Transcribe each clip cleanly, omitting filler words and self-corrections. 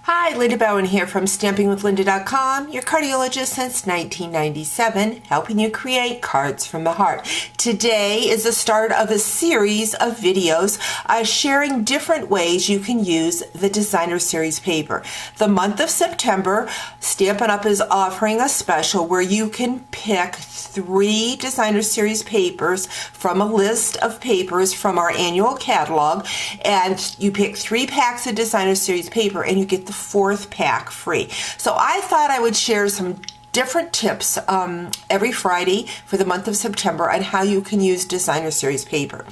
Hi, Linda Bowen here from StampingWithLinda.com, your cardiologist since 1997, helping you create cards from the heart. Today is the start of a series of videos sharing different ways you can use the Designer Series paper. The month of September, Stampin' Up! Is offering a special where you can pick 3 Designer Series papers from a list of papers from our annual catalog, and you pick 3 packs of Designer Series paper and you get the 4th pack free. So I thought I would share some different tips every Friday for the month of September on how you can use Designer Series paper.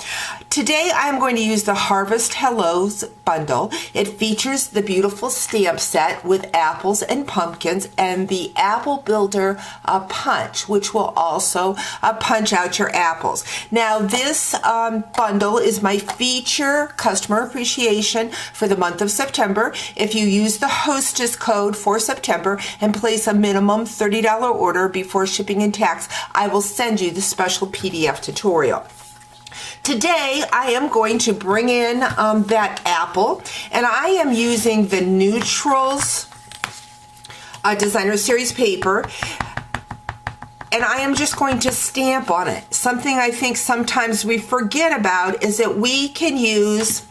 Today I'm going to use the Harvest Hellos bundle. It features the beautiful stamp set with apples and pumpkins and the Apple Builder punch, which will also punch out your apples. Now this bundle is my feature customer appreciation for the month of September. If you use the hostess code for September and place a minimum $30 order before shipping and tax, I will send you the special PDF tutorial. Today I am going to bring in that apple, and I am using the Neutrals Designer Series paper, and I am just going to stamp on it. Something I think sometimes we forget about is that we can use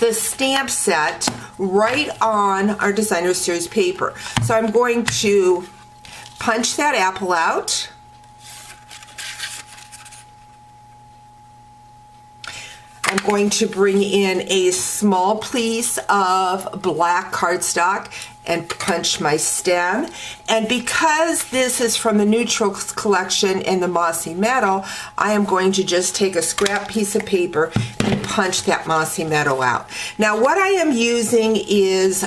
the stamp set right on our Designer Series paper. So I'm going to punch that apple out. I'm going to bring in a small piece of black cardstock and punch my stem. And because this is from the Neutrals collection in the Mossy Meadow, I am going to just take a scrap piece of paper and punch that Mossy Meadow out. Now what I am using is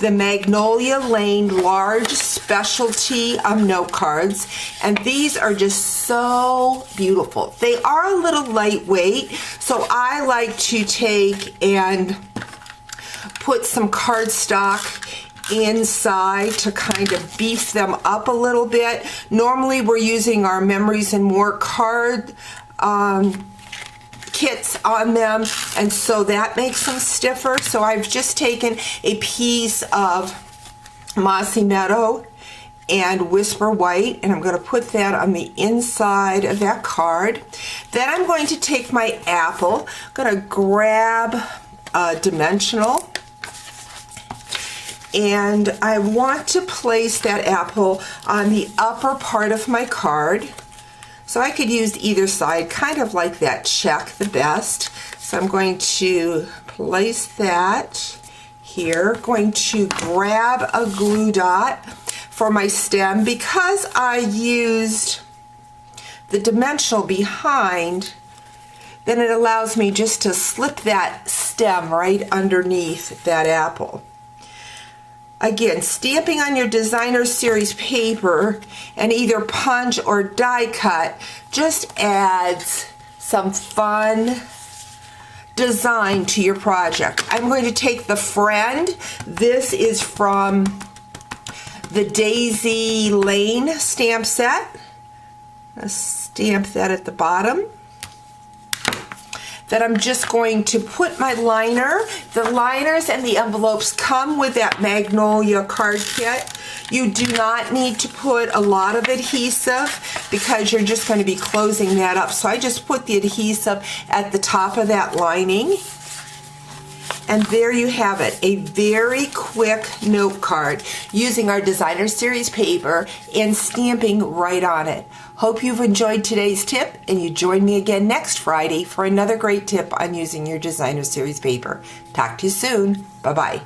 the Magnolia Lane large specialty note cards, and these are just so beautiful. They are a little lightweight, so I like to take and put some cardstock inside to kind of beef them up a little bit. Normally we're using our Memories and More card kits on them, and so that makes them stiffer. So I've just taken a piece of Mossy Meadow and Whisper White, and I'm going to put that on the inside of that card. Then I'm going to take my apple. I'm going to grab a dimensional, and I want to place that apple on the upper part of my card. So I could use either side, kind of like that check the best. So I'm going to place that here. Going to grab a glue dot for my stem. Because I used the dimensional behind, then it allows me just to slip that stem right underneath that apple. Again, stamping on your Designer Series paper and either punch or die cut just adds some fun design to your project. I'm going to take the Friend. This is from the Daisy Lane stamp set. Let's stamp that at the bottom. Then I'm just going to put my liner. The liners and the envelopes come with that Magnolia card kit. You do not need to put a lot of adhesive because you're just going to be closing that up. So I just put the adhesive at the top of that lining. And there you have it, a very quick note card using our Designer Series paper and stamping right on it. Hope you've enjoyed today's tip, and you join me again next Friday for another great tip on using your Designer Series paper. Talk to you soon. Bye-bye.